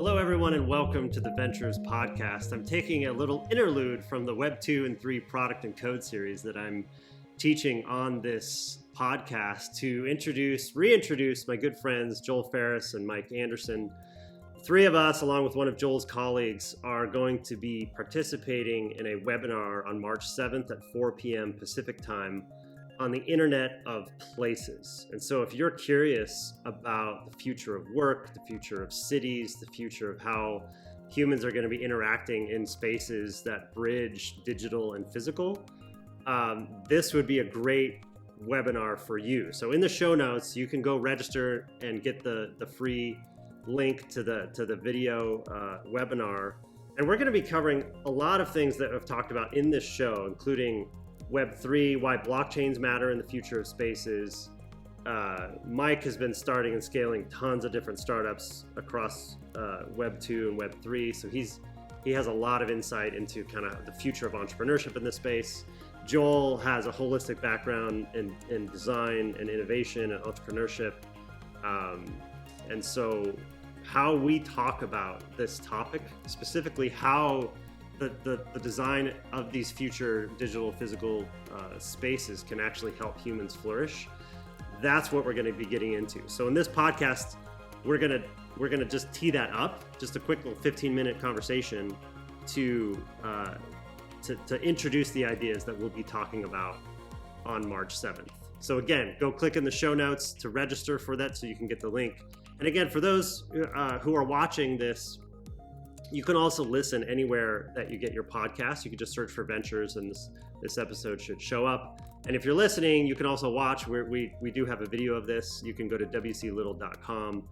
Hello, everyone, and welcome to the Ventures podcast. I'm taking a little interlude from the Web 2 and 3 product and code series that I'm teaching on this podcast to reintroduce my good friends, Joel Ferris and Mike Anderson. Three of us, along with one of Joel's colleagues, are going to be participating in a webinar on March 7th at 4 p.m. Pacific time on the Internet of Places. And so if you're curious about the future of work, the future of cities, the future of how humans are going to be interacting in spaces that bridge digital and physical, this would be a great webinar for you. So in the show notes, you can go register and get the free link to the video webinar. And we're going to be covering a lot of things that I've talked about in this show, including Web3, why blockchains matter in the future of spaces. Mike has been starting and scaling tons of different startups across Web 2 and Web 3. So he has a lot of insight into kind of the future of entrepreneurship in this space. Joel has a holistic background in design and innovation and entrepreneurship. And so how we talk about this topic, specifically how the design of these future digital physical spaces can actually help humans flourish. That's what we're going to be getting into. So in this podcast, we're gonna just tee that up, just a quick little 15-minute conversation to introduce the ideas that we'll be talking about on March 7th. So again, go click in the show notes to register for that so you can get the link. And again, for those who are watching this, you can also listen anywhere that you get your podcast. You can just search for Ventures and this episode should show up. And if you're listening, you can also watch. We do have a video of this. You can go to wclittle.com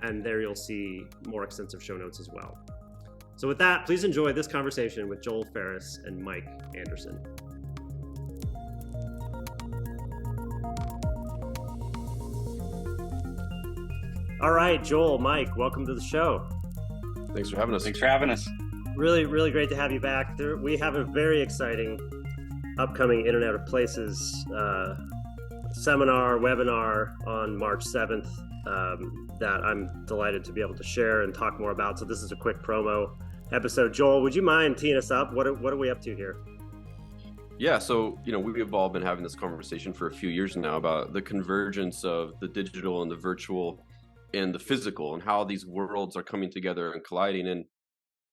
and there you'll see more extensive show notes as well. So with that, please enjoy this conversation with Joel Ferris and Mike Anderson. All right, Joel, Mike, welcome to the show. Thanks for having us. Thanks for having us. Really, really great to have you back. We have a very exciting upcoming Internet of Places seminar, webinar on March 7th that I'm delighted to be able to share and talk more about. So this is a quick promo episode. Joel, would you mind teeing us up? What are we up to here? Yeah, so we've all been having this conversation for a few years now about the convergence of the digital and the virtual and the physical and how these worlds are coming together and colliding. And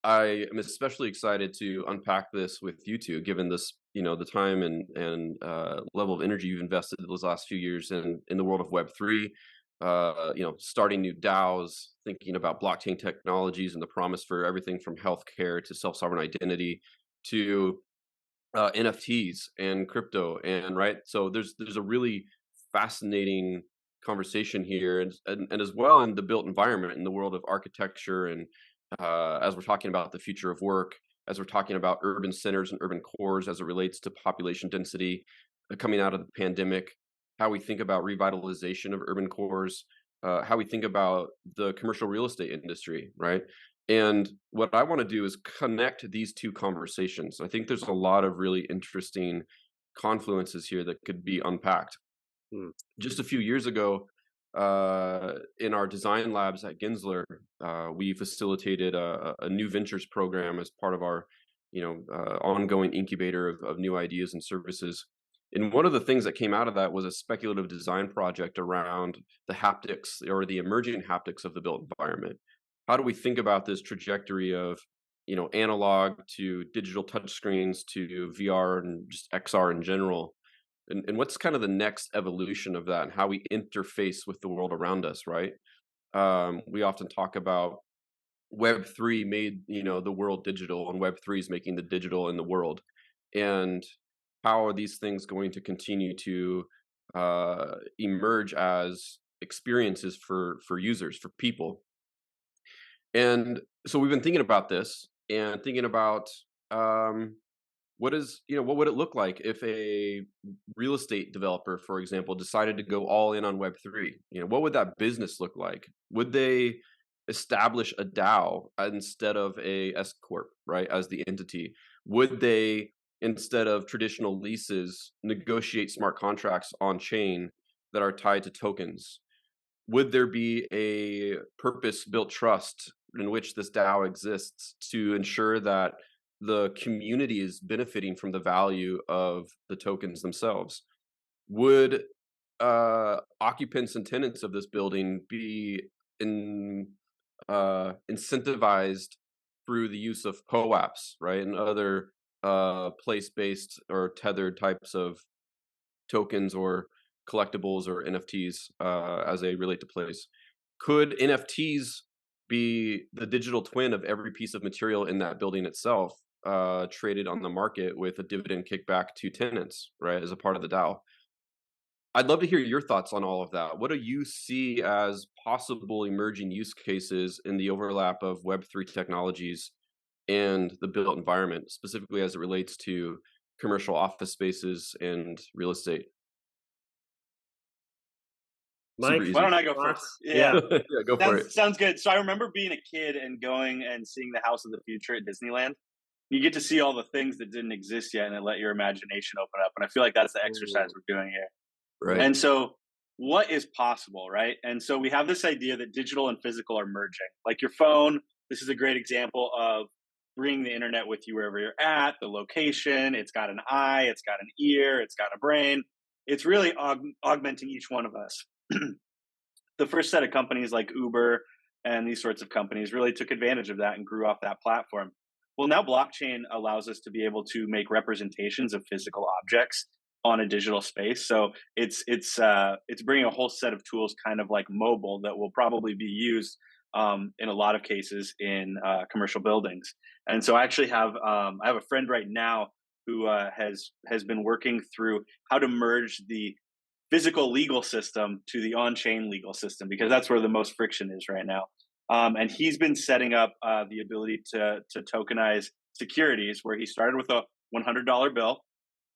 I am especially excited to unpack this with you two, given this, the time and level of energy you've invested those last few years in the world of Web3, starting new DAOs, thinking about blockchain technologies and the promise for everything from healthcare to self-sovereign identity to NFTs and crypto. And right, so there's a really fascinating conversation here, and as well in the built environment, in the world of architecture, and as we're talking about the future of work, as we're talking about urban centers and urban cores as it relates to population density coming out of the pandemic, how we think about revitalization of urban cores, how we think about the commercial real estate industry, right? And what I want to do is connect these two conversations. I think there's a lot of really interesting confluences here that could be unpacked. Just a few years ago, in our design labs at Gensler, we facilitated a new ventures program as part of our, ongoing incubator of new ideas and services. And one of the things that came out of that was a speculative design project around the haptics or the emerging haptics of the built environment. How do we think about this trajectory of, analog to digital touchscreens to VR and just XR in general? And what's kind of the next evolution of that and how we interface with the world around us, right? We often talk about Web3 made, the world digital, and Web3 is making the digital in the world. And how are these things going to continue to emerge as experiences for users, for people? And so we've been thinking about this and thinking about what would it look like if a real estate developer, for example, decided to go all in on Web3? What would that business look like? Would they establish a DAO instead of a S corp, right, as the entity? Would they, instead of traditional leases, negotiate smart contracts on chain that are tied to tokens? Would there be a purpose-built trust in which this DAO exists to ensure that the community is benefiting from the value of the tokens themselves. Would occupants and tenants of this building be incentivized through the use of POAPs, right, and other place-based or tethered types of tokens or collectibles or NFTs as they relate to place? Could NFTs be the digital twin of every piece of material in that building itself, traded on the market with a dividend kickback to tenants, right, as a part of the DAO? I'd love to hear your thoughts on all of that. What do you see as possible emerging use cases in the overlap of Web3 technologies and the built environment, specifically as it relates to commercial office spaces and real estate? Mike, Super easy. Why don't I go thoughts? first? Yeah. Yeah, go for it. Sounds good. So I remember being a kid and going and seeing the House of the Future at Disneyland. You get to see all the things that didn't exist yet, and it let your imagination open up. And I feel like that's the exercise we're doing here. Right. And so what is possible, right? And so we have this idea that digital and physical are merging. Like your phone, this is a great example of bringing the internet with you wherever you're at, the location, it's got an eye, it's got an ear, it's got a brain. It's really augmenting each one of us. The first set of companies like Uber and these sorts of companies really took advantage of that and grew off that platform. Well, now blockchain allows us to be able to make representations of physical objects on a digital space. So it's bringing a whole set of tools, kind of like mobile, that will probably be used in a lot of cases in commercial buildings. And so I actually have I have a friend right now who has been working through how to merge the physical legal system to the on-chain legal system, because that's where the most friction is right now. And he's been setting up the ability to tokenize securities, where he started with a $100 bill,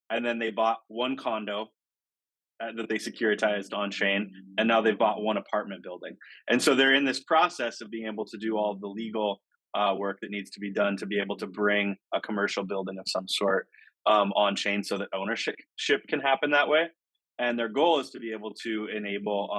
and then they bought one condo that they securitized on chain, and now they've bought one apartment building. And so they're in this process of being able to do all the legal work that needs to be done to be able to bring a commercial building of some sort on chain, so that ownership can happen that way. And their goal is to be able to enable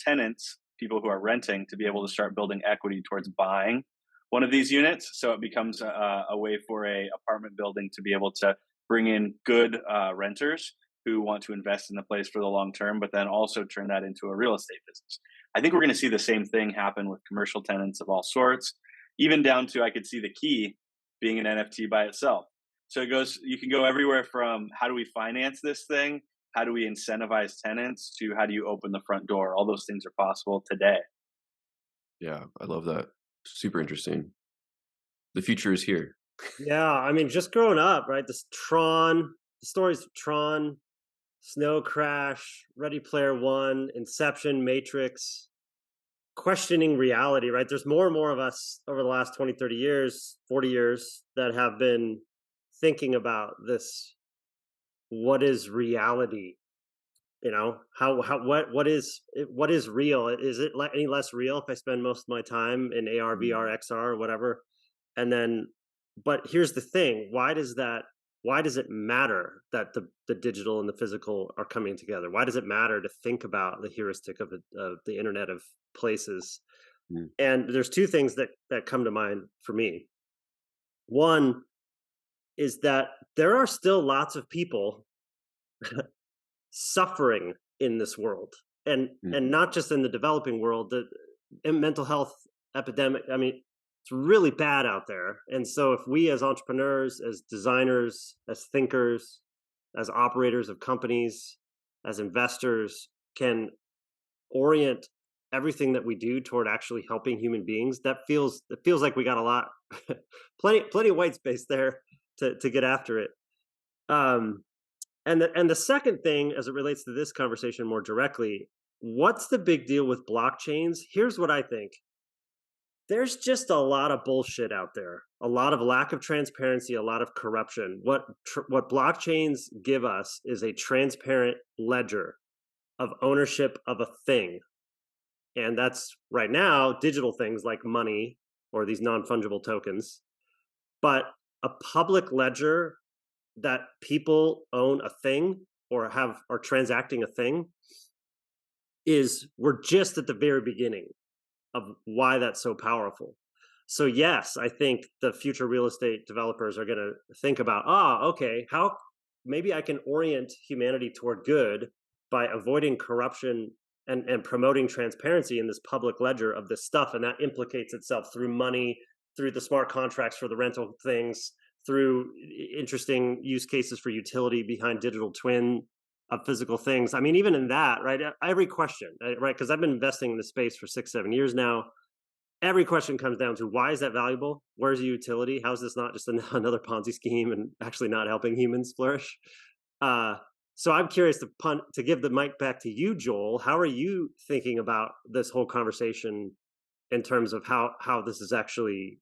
tenants, people who are renting, to be able to start building equity towards buying one of these units. So it becomes a way for a apartment building to be able to bring in good renters who want to invest in the place for the long term, but then also turn that into a real estate business. I think we're going to see the same thing happen with commercial tenants of all sorts, even down to, I could see the key being an NFT by itself. So you can go everywhere from how do we finance this thing, how do we incentivize tenants, to how do you open the front door. All those things are possible today. Yeah, I love that. Super interesting. The future is here. Yeah, I mean, just growing up, right? The stories of Tron, Snowcrash, ReadyPlayerOne, Inception, Matrix, questioning reality, right? There's more and more of us over the last 20, 30 years, 40 years that have been thinking about this. What is reality? You know, what is real? Is it any less real if I spend most of my time in AR, VR, XR, or whatever? And then, but here's the thing: why does it matter that the digital and the physical are coming together? Why does it matter to think about the heuristic of the Internet of Places? And there's two things that come to mind for me. One is that there are still lots of people suffering in this world, and not just in the developing world. The mental health epidemic, I mean, it's really bad out there. And so if we as entrepreneurs, as designers, as thinkers, as operators of companies, as investors, can orient everything that we do toward actually helping human beings, it feels like we got a lot, plenty of white space there to get after it. And the second thing, as it relates to this conversation more directly, what's the big deal with blockchains? Here's what I think. There's just a lot of bullshit out there, a lot of lack of transparency, a lot of corruption. What blockchains give us is a transparent ledger of ownership of a thing. And that's right now digital things like money or these non-fungible tokens. But a public ledger that people own a thing or are transacting a thing, we're just at the very beginning of why that's so powerful. So yes, I think the future real estate developers are going to think about, okay, how maybe I can orient humanity toward good by avoiding corruption and promoting transparency in this public ledger of this stuff. And that implicates itself through money, through the smart contracts for the rental things, through interesting use cases for utility behind digital twin of physical things. I mean, even in that, right? Every question, right? Because I've been investing in this space for 6, 7 years now. Every question comes down to, why is that valuable? Where's the utility? How is this not just another Ponzi scheme and actually not helping humans flourish? So I'm curious to give the mic back to you, Joel. How are you thinking about this whole conversation in terms of how this is actually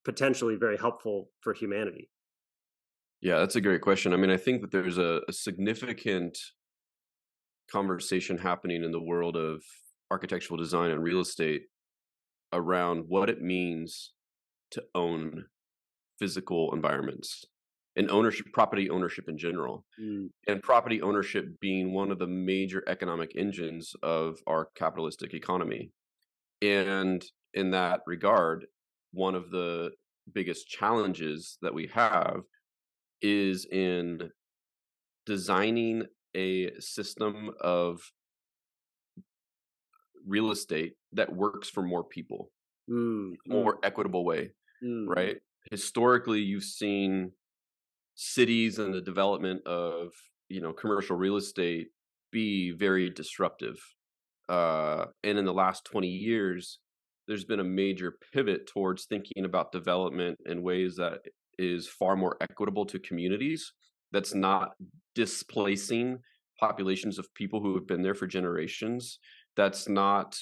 potentially very helpful for humanity? Yeah, that's a great question. I mean, I think that there's a significant conversation happening in the world of architectural design and real estate around what it means to own physical environments and ownership, property ownership in general, and property ownership being one of the major economic engines of our capitalistic economy. And in that regard, one of the biggest challenges that we have is in designing a system of real estate that works for more people, more equitable way, right? Historically, you've seen cities and the development of, commercial real estate be very disruptive. And in the last 20 years, there's been a major pivot towards thinking about development in ways that is far more equitable to communities, that's not displacing populations of people who have been there for generations, that's not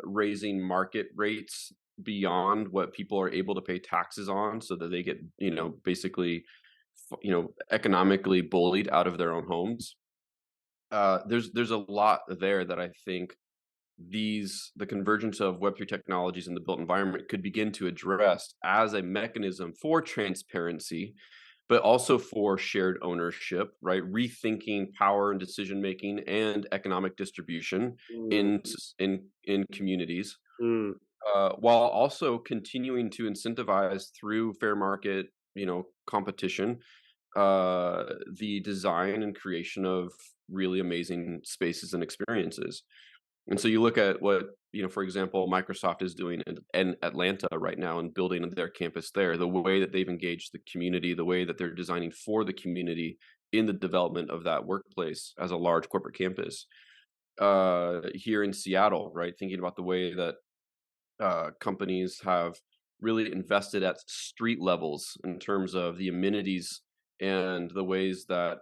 raising market rates beyond what people are able to pay taxes on, so that they get, basically, economically bullied out of their own homes. There's a lot there that I think the convergence of Web3 technologies in the built environment could begin to address as a mechanism for transparency, but also for shared ownership, right? Rethinking power and decision making and economic distribution in communities, while also continuing to incentivize through fair market, competition, the design and creation of really amazing spaces and experiences. And so you look at what, for example, Microsoft is doing in Atlanta right now and building their campus there, the way that they've engaged the community, the way that they're designing for the community in the development of that workplace as a large corporate campus. Here in Seattle, right, thinking about the way that companies have really invested at street levels in terms of the amenities and the ways that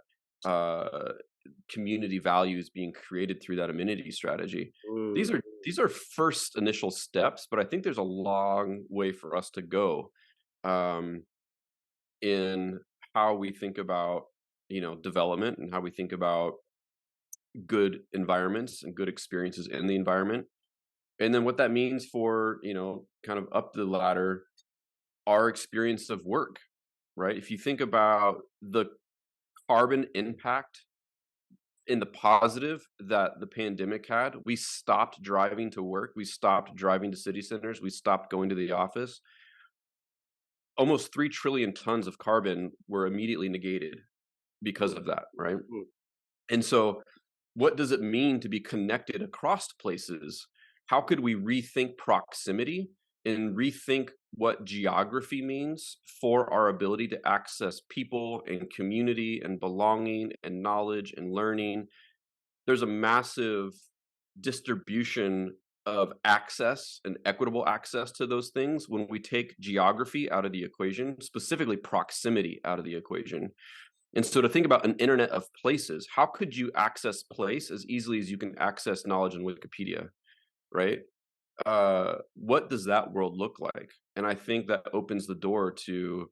community values being created through that amenity strategy. These are first initial steps, but I think there's a long way for us to go in how we think about development and how we think about good environments and good experiences in the environment, and then what that means for kind of up the ladder our experience of work, right? If you think about the carbon impact in the positive that the pandemic had, we stopped driving to work, we stopped driving to city centers, we stopped going to the office. Almost 3 trillion tons of carbon were immediately negated because of that, right? And so what does it mean to be connected across places? How could we rethink proximity and rethink what geography means for our ability to access people and community and belonging and knowledge and learning? There's a massive distribution of access and equitable access to those things when we take geography out of the equation, specifically proximity out of the equation. And so to think about an internet of places, how could you access place as easily as you can access knowledge in Wikipedia, right? What does that world look like? And I think that opens the door to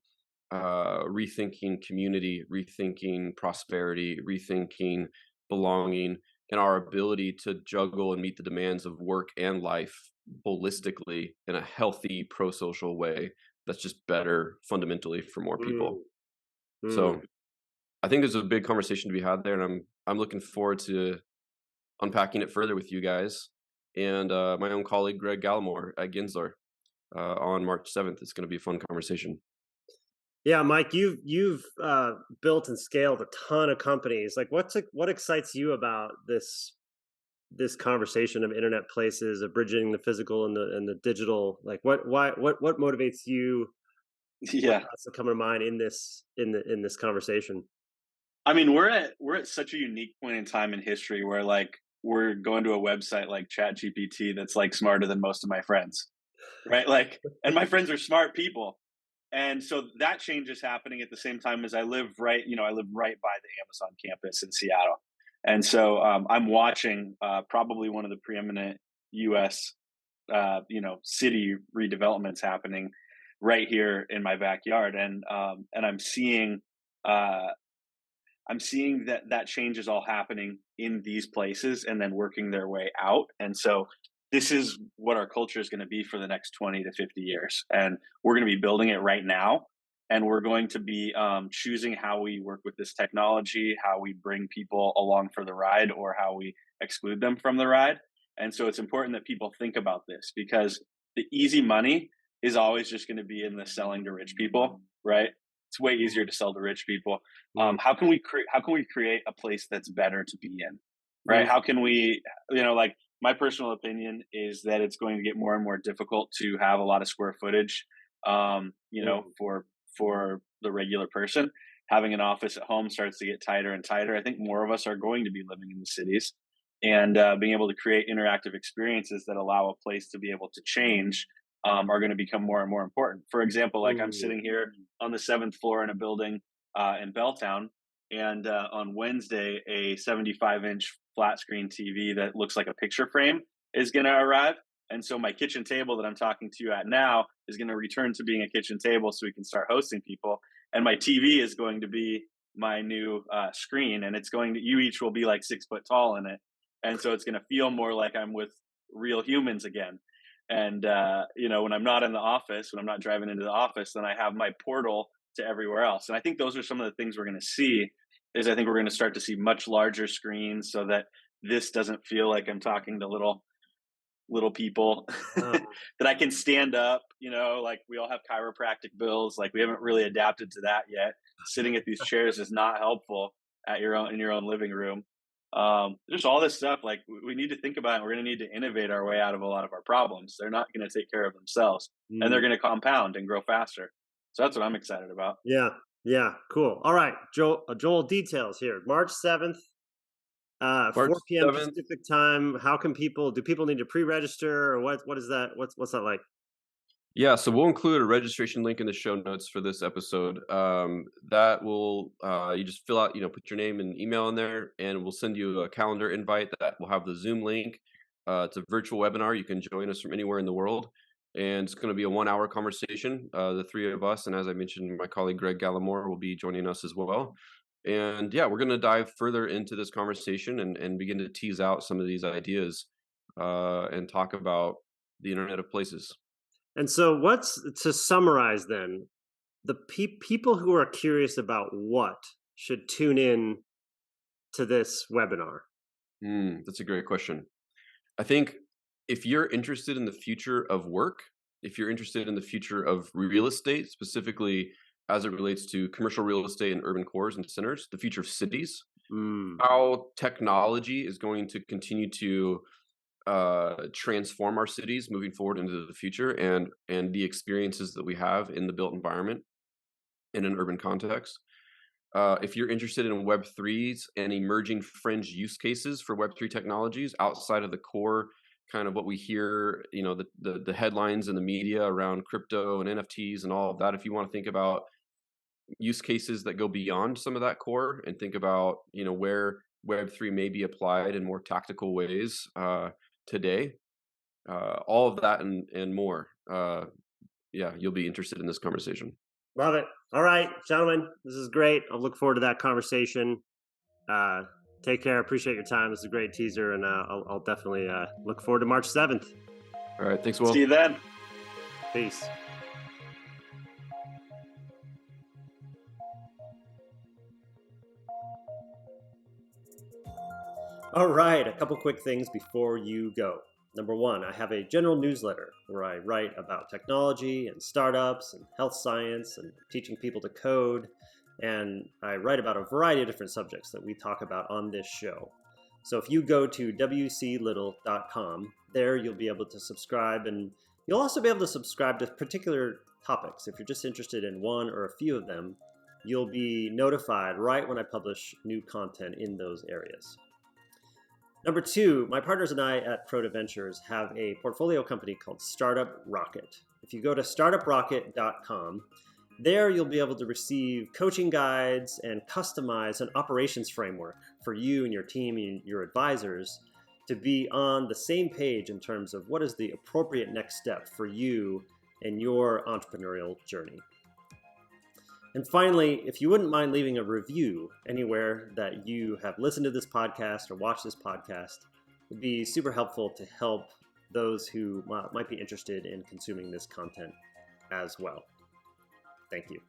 rethinking community, rethinking prosperity, rethinking belonging, and our ability to juggle and meet the demands of work and life holistically in a healthy, pro-social way that's just better fundamentally for more people. So I think there's a big conversation to be had there, and I'm looking forward to unpacking it further with you guys and my own colleague Greg Gallimore at Gensler. on March 7th. It's going to be a fun conversation. Yeah, Mike, you've built and scaled a ton of companies. Like, what excites you about this conversation of internet places, of bridging the physical and the digital? Like, what motivates you? Yeah, What's coming to mind in this conversation? I mean, we're at such a unique point in time in history where like we're going to a website like ChatGPT that's like smarter than most of my friends, right? Like, and my friends are smart people. And so that change is happening at the same time as I live right by the Amazon campus in Seattle. And so I'm watching probably one of the preeminent U.S. City redevelopments happening right here in my backyard, and uh, I'm seeing that change is all happening in these places and then working their way out. And so this is what our culture is going to be for the next 20 to 50 years. And we're going to be building it right now. And we're going to be choosing how we work with this technology, how we bring people along for the ride, or how we exclude them from the ride. And so it's important that people think about this, because the easy money is always just going to be in the selling to rich people, right? It's way easier to sell to rich people. How can we create a place that's better to be in, right? How can we, like, my personal opinion is that it's going to get more and more difficult to have a lot of square footage, for the regular person. Having an office at home starts to get tighter and tighter. I think more of us are going to be living in the cities, and being able to create interactive experiences that allow a place to be able to change are going to become more and more important. For example, like I'm sitting here on the 7th floor in a building in Belltown, and on Wednesday, a 75-inch flat screen TV that looks like a picture frame is going to arrive. And so my kitchen table that I'm talking to you at now is going to return to being a kitchen table so we can start hosting people. And my TV is going to be my new screen, and you each will be like 6 foot tall in it. And so it's going to feel more like I'm with real humans again. And, when I'm not in the office, when I'm not driving into the office, then I have my portal to everywhere else. And I think those are some of the things we're going to see. I think we're going to start to see much larger screens, so that this doesn't feel like I'm talking to little people that I can stand up, like we all have chiropractic bills. Like, we haven't really adapted to that yet. Sitting at these chairs is not helpful in your own living room. There's all this stuff like we need to think about, and we're going to need to innovate our way out of a lot of our problems. They're not going to take care of themselves, and they're going to compound and grow faster. So that's what I'm excited about. Yeah, cool. All right, Joel, details here. March 7th, 4 p.m. 7th. Pacific time. Do people need to pre-register, or what is that? What's that like? Yeah, so we'll include a registration link in the show notes for this episode. That will, you just fill out, put your name and email in there, and we'll send you a calendar invite that will have the Zoom link. It's a virtual webinar. You can join us from anywhere in the world, and it's going to be a 1-hour conversation. The three of us, and as I mentioned, my colleague Greg Gallimore will be joining us as well. And yeah, we're going to dive further into this conversation and begin to tease out some of these ideas and talk about the Internet of Places. And so, to summarize then, the people who are curious about what should tune in to this webinar? That's a great question. I think if you're interested in the future of work, if you're interested in the future of real estate, specifically as it relates to commercial real estate and urban cores and centers, the future of cities, how technology is going to continue to transform our cities moving forward into the future, and the experiences that we have in the built environment in an urban context. If you're interested in Web3s and emerging fringe use cases for Web3 technologies outside of the core, kind of what we hear, the headlines in the media around crypto and NFTs and all of that, if you want to think about use cases that go beyond some of that core and think about, where Web3 may be applied in more tactical ways today, all of that and more. You'll be interested in this conversation. Love it. All right, gentlemen, this is great. I'll look forward to that conversation. Take care. Appreciate your time. This is a great teaser, and I'll definitely look forward to March 7th. All right. Thanks, Will. See you then. Peace. All right, a couple quick things before you go. Number one, I have a general newsletter where I write about technology and startups and health science and teaching people to code. And I write about a variety of different subjects that we talk about on this show. So if you go to wclittle.com, there you'll be able to subscribe, and you'll also be able to subscribe to particular topics. If you're just interested in one or a few of them, you'll be notified right when I publish new content in those areas. Number two, my partners and I at Proto Ventures have a portfolio company called Startup Rocket. If you go to startuprocket.com, there you'll be able to receive coaching guides and customize an operations framework for you and your team and your advisors to be on the same page in terms of what is the appropriate next step for you and your entrepreneurial journey. And finally, if you wouldn't mind leaving a review anywhere that you have listened to this podcast or watched this podcast, it would be super helpful to help those who might be interested in consuming this content as well. Thank you.